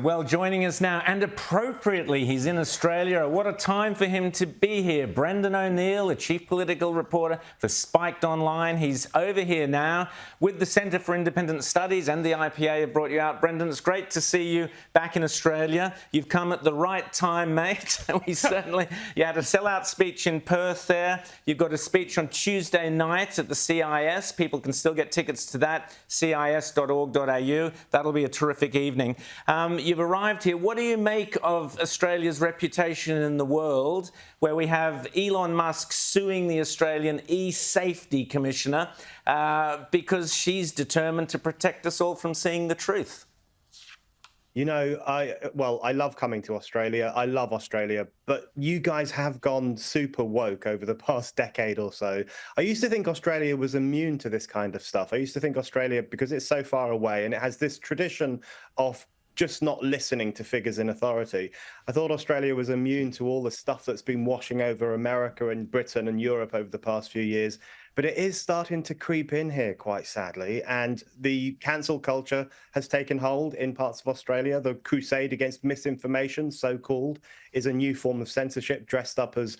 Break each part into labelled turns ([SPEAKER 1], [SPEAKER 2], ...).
[SPEAKER 1] Well, joining us now, and appropriately, he's in Australia. What a time for him to be here. Brendan O'Neill, a chief political reporter for Spiked Online. He's over here now with the Centre for Independent Studies, and the IPA have brought you out. Brendan, it's great to see you back in Australia. You've come at the right time, mate. You had a sellout speech in Perth there. You've got a speech on Tuesday night at the CIS. People can still get tickets to that, cis.org.au. That'll be a terrific evening. You've arrived here. What do you make of Australia's reputation in the world, where we have Elon Musk suing the Australian e-safety commissioner because she's determined to protect us all from seeing the truth?
[SPEAKER 2] You know, I love coming to Australia. I love Australia, but you guys have gone super woke over the past decade or so. I used to think Australia was immune to this kind of stuff. I used to think Australia, because it's so far away and it has this tradition of just not listening to figures in authority. I thought Australia was immune to all the stuff that's been washing over America and Britain and Europe over the past few years. But it is starting to creep in here, quite sadly. And the cancel culture has taken hold in parts of Australia. The crusade against misinformation, so-called, is a new form of censorship dressed up as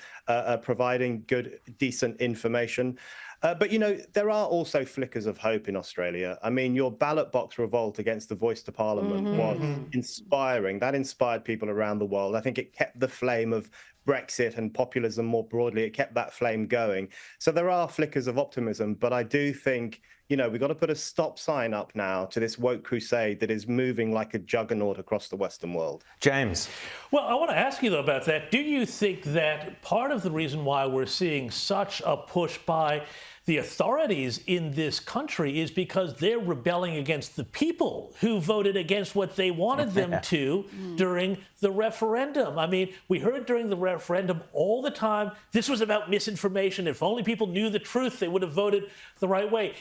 [SPEAKER 2] providing good, decent information. But, you know, there are also flickers of hope in Australia. I mean, your ballot box revolt against the voice to parliament was inspiring. That inspired people around the world. I think it kept the flame of Brexit and populism more broadly. It kept that flame going. So there are flickers of optimism, but I do think, you know, we've got to put a stop sign up now to this woke crusade that is moving like a juggernaut across the Western world.
[SPEAKER 1] James.
[SPEAKER 3] Well, I want to ask you, though, about that. Do you think that part of the reason why we're seeing such a push by the authorities in this country is because they're rebelling against the people who voted against what they wanted them to during the referendum? I mean, we heard during the referendum all the time, this was about misinformation. If only people knew the truth, they would have voted the right way.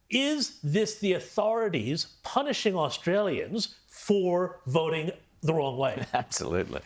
[SPEAKER 3] Is this the authorities punishing Australians for voting the wrong way?
[SPEAKER 1] Absolutely.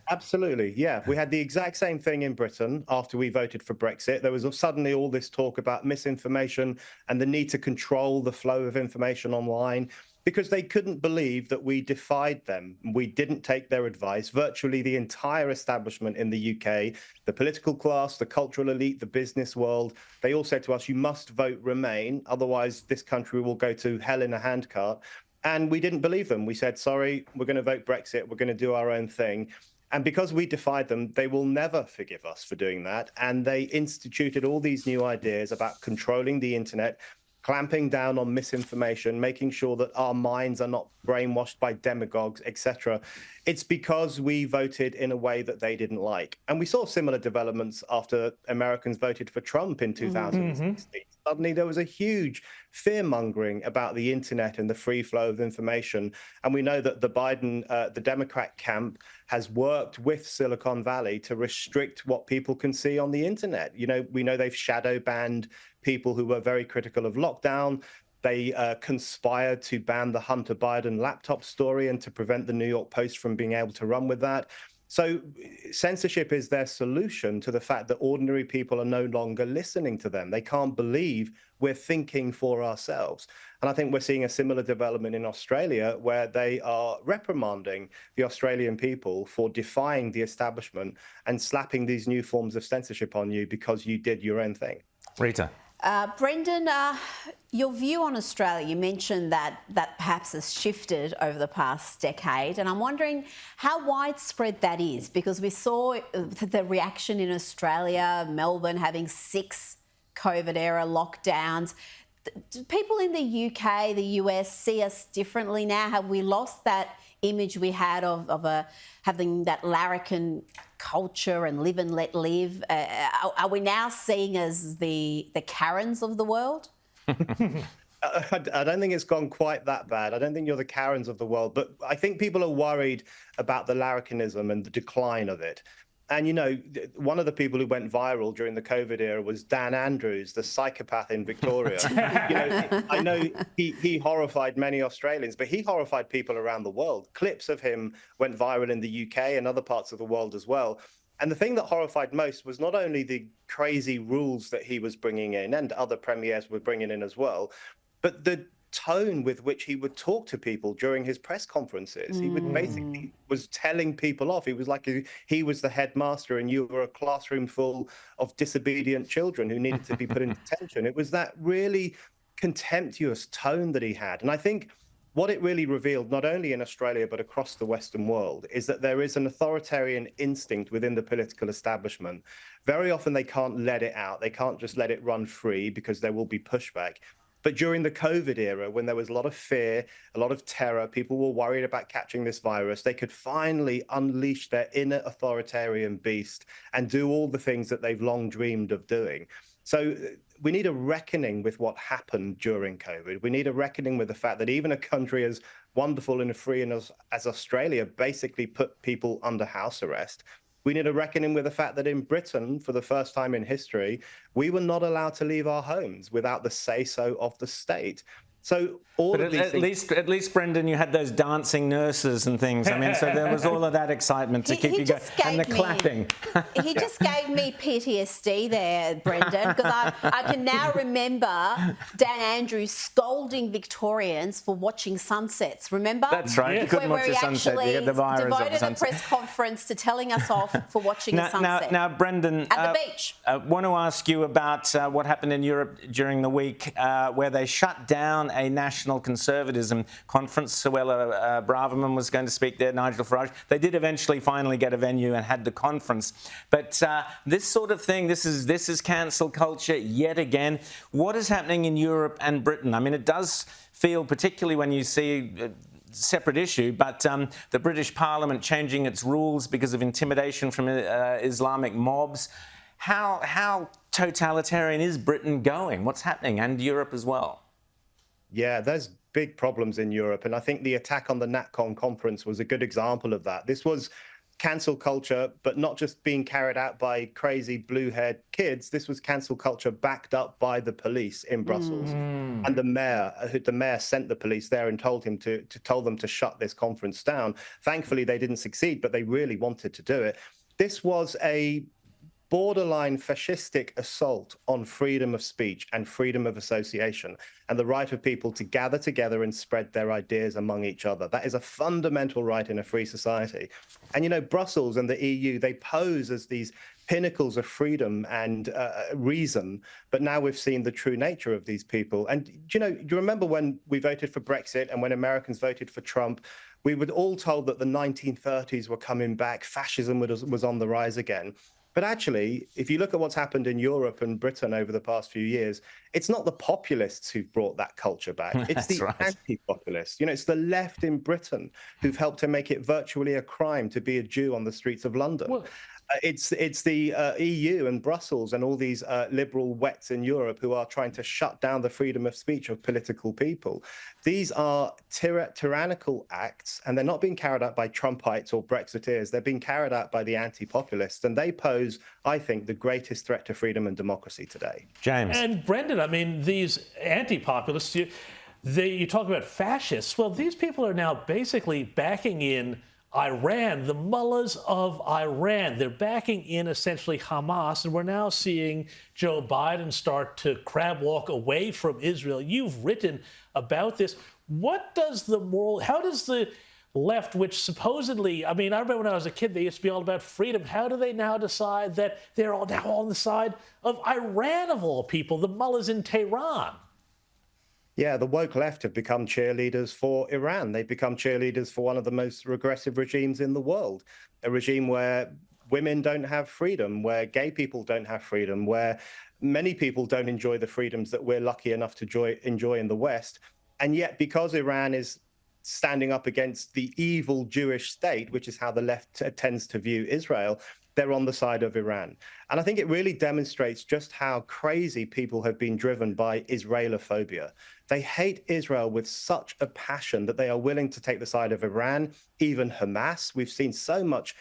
[SPEAKER 2] Absolutely, yeah. We had the exact same thing in Britain after we voted for Brexit. There was suddenly all this talk about misinformation and the need to control the flow of information online, because they couldn't believe that we defied them. We didn't take their advice. Virtually the entire establishment in the UK, the political class, the cultural elite, the business world, they all said to us, you must vote Remain, otherwise this country will go to hell in a handcart. And we didn't believe them. We said, sorry, we're going to vote Brexit. We're going to do our own thing. And because we defied them, they will never forgive us for doing that. And they instituted all these new ideas about controlling the internet, clamping down on misinformation, making sure that our minds are not brainwashed by demagogues, etc. It's because we voted in a way that they didn't like. And we saw similar developments after Americans voted for Trump in 2016. Suddenly there was a huge fear-mongering about the internet and the free flow of information. And we know that the Democrat camp has worked with Silicon Valley to restrict what people can see on the internet. You know, we know they've shadow banned people who were very critical of lockdown. They conspired to ban the Hunter Biden laptop story and to prevent the New York Post from being able to run with that. So censorship is their solution to the fact that ordinary people are no longer listening to them. They can't believe we're thinking for ourselves. And I think we're seeing a similar development in Australia, where they are reprimanding the Australian people for defying the establishment and slapping these new forms of censorship on you because you did your own thing.
[SPEAKER 1] Rita.
[SPEAKER 4] Brendan, your view on Australia, you mentioned that perhaps has shifted over the past decade, and I'm wondering how widespread that is, because we saw the reaction in Australia, Melbourne having 6 COVID-era lockdowns. Do people in the UK, the US see us differently now? Have we lost that image we had of having that larrikin culture and live and let live? Are we now seen as the Karens of the world?
[SPEAKER 2] I don't think it's gone quite that bad. I don't think you're the Karens of the world, but I think people are worried about the larrikinism and the decline of it. And, you know, one of the people who went viral during the COVID era was Dan Andrews, the psychopath in Victoria. You know, I know he horrified many Australians, but he horrified people around the world. Clips of him went viral in the UK and other parts of the world as well. And the thing that horrified most was not only the crazy rules that he was bringing in, and other premiers were bringing in as well, but the tone with which he would talk to people during his press conferences. He would basically was telling people off. He was like he was the headmaster and you were a classroom full of disobedient children who needed to be put in detention. It was that really contemptuous tone that he had. And I think what it really revealed, not only in Australia, but across the Western world, is that there is an authoritarian instinct within the political establishment. Very often they can't let it out. They can't just let it run free because there will be pushback. But during the COVID era, when there was a lot of fear, a lot of terror, people were worried about catching this virus, they could finally unleash their inner authoritarian beast and do all the things that they've long dreamed of doing. So we need a reckoning with what happened during COVID. We need a reckoning with the fact that even a country as wonderful and free as Australia basically put people under house arrest. We need a reckoning with the fact that in Britain, for the first time in history, we were not allowed to leave our homes without the say-so of the state. So all of these things...
[SPEAKER 1] at least, Brendan, you had those dancing nurses and things. I mean, so there was all of that excitement to keep you going, and the clapping.
[SPEAKER 4] He just gave me PTSD there, Brendan, because I can now remember Dan Andrews scolding Victorians for watching sunsets. Remember?
[SPEAKER 1] That's right. You couldn't watch the sunset. You had the virus
[SPEAKER 4] devoted
[SPEAKER 1] of the sunset.
[SPEAKER 4] a press conference to telling us off for watching a sunset.
[SPEAKER 1] Now, Brendan,
[SPEAKER 4] at the beach.
[SPEAKER 1] I want to ask you about what happened in Europe during the week, where they shut down a national conservatism conference. Suella Braverman was going to speak there, Nigel Farage. They did eventually finally get a venue and had the conference. But this sort of thing, this is cancel culture yet again. What is happening in Europe and Britain? I mean, it does feel, particularly when you see separate issue, but the British Parliament changing its rules because of intimidation from Islamic mobs. How totalitarian is Britain going? What's happening? And Europe as well.
[SPEAKER 2] Yeah, there's big problems in Europe. And I think the attack on the NatCon conference was a good example of that. This was cancel culture, but not just being carried out by crazy blue-haired kids. This was cancel culture backed up by the police in Brussels. And the mayor sent the police there and told them to shut this conference down. Thankfully, they didn't succeed, but they really wanted to do it. This was a borderline fascistic assault on freedom of speech and freedom of association and the right of people to gather together and spread their ideas among each other. That is a fundamental right in a free society. And, you know, Brussels and the EU, they pose as these pinnacles of freedom and reason, but now we've seen the true nature of these people. And, you know, do you remember when we voted for Brexit and when Americans voted for Trump? We were all told that the 1930s were coming back, fascism was on the rise again. But actually, if you look at what's happened in Europe and Britain over the past few years, it's not the populists who've brought that culture back. It's the anti-populists. You know, it's the left in Britain who've helped to make it virtually a crime to be a Jew on the streets of London. Well, it's the EU and Brussels and all these liberal wets in Europe who are trying to shut down the freedom of speech of political people. These are tyrannical acts, and they're not being carried out by Trumpites or Brexiteers. They're being carried out by the anti-populists, and they pose, I think, the greatest threat to freedom and democracy today.
[SPEAKER 1] James.
[SPEAKER 3] And Brendan, I mean, these anti-populists, you talk about fascists. Well, these people are now basically backing in Iran, the mullahs of Iran. They're backing in essentially Hamas, and we're now seeing Joe Biden start to crab walk away from Israel. You've written about this. How does the left, which supposedly, I mean, I remember when I was a kid, they used to be all about freedom. How do they now decide that they're all now on the side of Iran, of all people, the mullahs in Tehran?
[SPEAKER 2] Yeah, the woke left have become cheerleaders for Iran. They've become cheerleaders for one of the most regressive regimes in the world, a regime where women don't have freedom, where gay people don't have freedom, where many people don't enjoy the freedoms that we're lucky enough to enjoy in the West. And yet, because Iran is standing up against the evil Jewish state, which is how the left tends to view Israel, they're on the side of Iran. And I think it really demonstrates just how crazy people have been driven by Israelophobia. They hate Israel with such a passion that they are willing to take the side of Iran, even Hamas. We've seen so much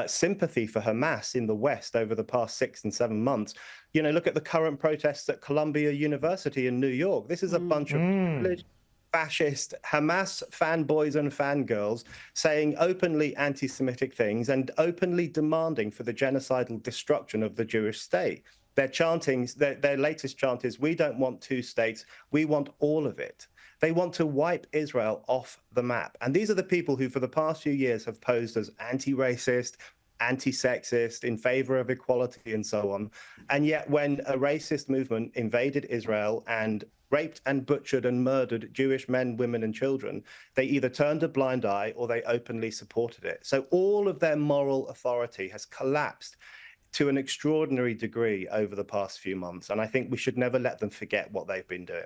[SPEAKER 2] sympathy for Hamas in the West over the past 6 and 7 months. You know, look at the current protests at Columbia University in New York. This is a bunch of privileged, fascist Hamas fanboys and fangirls saying openly anti-Semitic things and openly demanding for the genocidal destruction of the Jewish state. Their latest chant is, "We don't want two states, we want all of it." They want to wipe Israel off the map. And these are the people who, for the past few years, have posed as anti-racist, anti-sexist, in favor of equality, and so on. And yet, when a racist movement invaded Israel and raped and butchered and murdered Jewish men, women, and children, they either turned a blind eye or they openly supported it. So all of their moral authority has collapsed to an extraordinary degree over the past few months. And I think we should never let them forget what they've been doing.